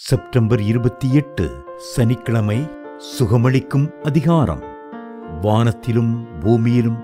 September 28 சனிக்கிழமை. சுகமளிக்கும் அதிகாரம். வானத்திலும் பூமியிலும்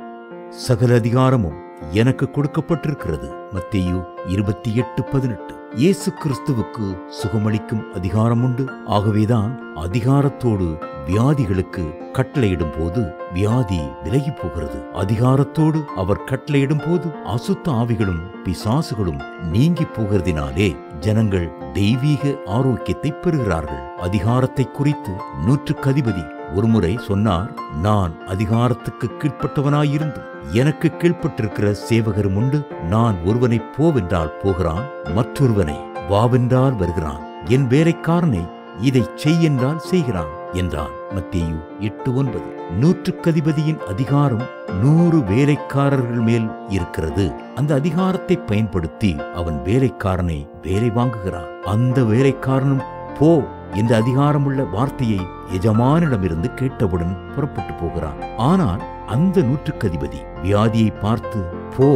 சகல அதிகாரமும் எனக்கு கொடுக்கப்பட்டிருக்கிறது. மத்தேயு 28:18. இயேசு கிறிஸ்துவுக்கு சுகமளிக்கும் அதிகாரம் உண்டு. ஆகவேதான் அதிகாரத்தோடு வியாதிகளுக்கு கட்டளையிடும் போது வியாதி விலகி போகிறது. அதிகாரத்தோடு அவர் கட்டளையிடும் போது அசுத்த ஆவிகளும் பிசாசுகளும் நீங்கி போகிறதினாலே ஜனங்கள் தெய்வீக ஆரோக்கியத்தை பெறுகிறார்கள். அதிகாரத்தை குறித்து நூற்றுக்கு அதிபதி ஒருமுறை சொன்னார், நான் அதிகாரத்துக்கு கீழ்ப்பட்டவனாயிருந்தும் எனக்கு கீழ்ப்பட்டிருக்கிற சேவகரும் உண்டு. நான் ஒருவனை போவென்றால் போகிறான், மற்றொருவனை வாவென்றால் வருகிறான், என் வேலைக்காரனை இதை செய் என்றால் செய்கிறான் என்றான். மத்தேயு 8:9. நூற்றுக்கு அதிபதியின் அதிகாரம் 100 வேலைக்காரர்கள் மேல் இருக்கிறது. அந்த அதிகாரத்தை பயன்படுத்தி அவன் வேலைக்காரனை வேலை வாங்குகிறான். அந்த வேலைக்காரனும் போ என்ற அதிகாரமுள்ள வார்த்தையை எஜமானிடமிருந்து கேட்டவுடன் புறப்பட்டு போகிறான். ஆனால் அந்த நூற்றுக்கு அதிபதி வியாதியை பார்த்து போ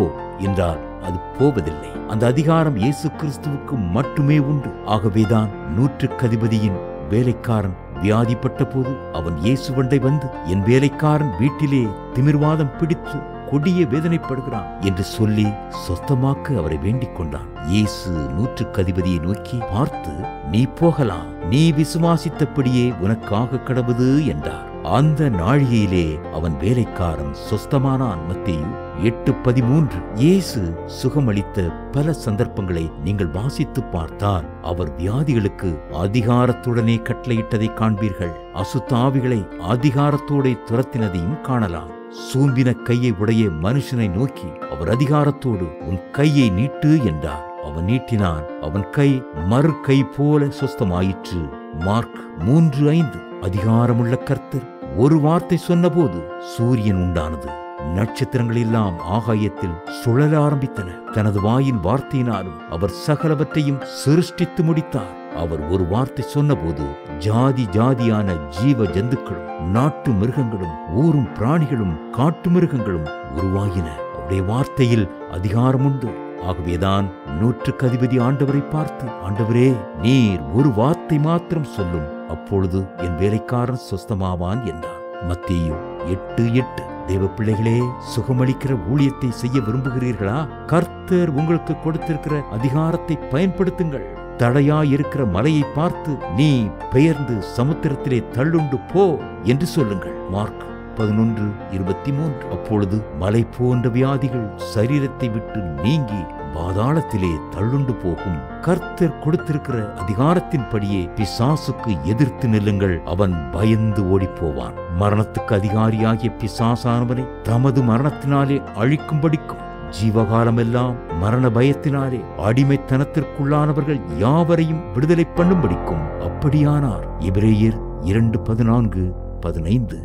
என்றால் அது போவதில்லை. அந்த அதிகாரம் இயேசு கிறிஸ்துவுக்கு மட்டுமே உண்டு. ஆகவேதான் நூற்றுக்கு அதிபதியின் வேலைக்காரன் வியாதிப்பட்ட போது அவன் இயேசுவண்டை வந்து, என் வேலைக்காரன் வீட்டிலே திமிர்வாதம் பிடித்து கொடிய வேதனைப்படுகிறான் என்று சொல்லி சொஸ்தமாக்க அவரை வேண்டிக் கொண்டான். இயேசு நூற்றுக்கு அதிபதியை நோக்கி பார்த்து, நீ போகலாம், நீ விசுவாசித்தபடியே உனக்காக கடவுது என்றார். அந்த நாழிகையிலே அவன் வேலைக்காரன் சொஸ்தமானான். மத்தேயு 8:13. இயேசு சுகமளித்த பல சந்தர்ப்பங்களை நீங்கள் வாசித்து பார்த்தால் அவர் வியாதிகளுக்கு அதிகாரத்துடனே கட்டளையிட்டதை காண்பீர்கள். அசுத்த ஆவிகளை அதிகாரத்தோட துரத்தினதையும் காணலாம். சூம்பின கையை உடைய மனுஷனை நோக்கி அவர் அதிகாரத்தோடு உன் கையை நீட்டு என்றார். அவன் நீட்டினான். அவன் கை மறு கை போல சொஸ்தமாயிற்று. மார்க் 3:5. அதிகாரமுள்ள கர்த்தர் ஒரு வார்த்தை சொன்னபோது சூரியன் உண்டானது. நட்சத்திரங்கள் எல்லாம் ஆகாயத்தில் சுழல ஆரம்பித்தன. தனது வாயின் வார்த்தையினாலும் அவர் சகலவற்றையும் சிருஷ்டித்து முடித்தார். அவர் ஒரு வார்த்தை சொன்னபோது ஜாதி ஜாதியான ஜீவ ஜந்துக்களும் நாட்டு மிருகங்களும் ஊரும் பிராணிகளும் காட்டு மிருகங்களும் உருவாகின. அவருடைய வார்த்தையில் அதிகாரம் உண்டு. ஆகவேதான் நூற்றுக்கு அதிபதி ஆண்டவரை பார்த்து, ஆண்டவரே, நீர் ஒரு வார்த்தை மாத்திரம் சொல்லும், அப்பொழுது என் வேலைக்காரன் சொஸ்தமாவான் என்றார். மத்தேயு 8:8. தேவ பிள்ளைகளே, சுகமளிக்கிற ஊழியத்தை செய்ய விரும்புகிறீர்களா? கர்த்தர் உங்களுக்கு கொடுத்திருக்கிற அதிகாரத்தை பயன்படுத்துங்கள். தடையாயிருக்கிற மலையை பார்த்து, நீ பெயர்ந்து சமுத்திரத்திலே தள்ளுண்டு போ என்று சொல்லுங்கள். மார்க் 11:23. அப்பொழுது மலை போன்ற வியாதிகள் சரீரத்தை விட்டு நீங்கி பாதாளத்திலே தள்ளுண்டு போகும். கர்த்தர் கொடுத்திருக்கிற அதிகாரத்தின்படியே பிசாசுக்கு எதிர்த்து நில்லுங்கள், அவன் பயந்து ஓடிப்போவான். மரணத்துக்கு அதிகாரியாகிய பிசாசானவனை தமது மரணத்தினாலே அழிக்கும்படிக்கும் ஜீவகாலமெல்லாம் மரண பயத்தினாலே அடிமைத்தனத்திற்குள்ளானவர்கள் யாவரையும் விடுதலை பண்ணும்படிக்கும் அப்படியானார். எபிரேயர் 2:14-15.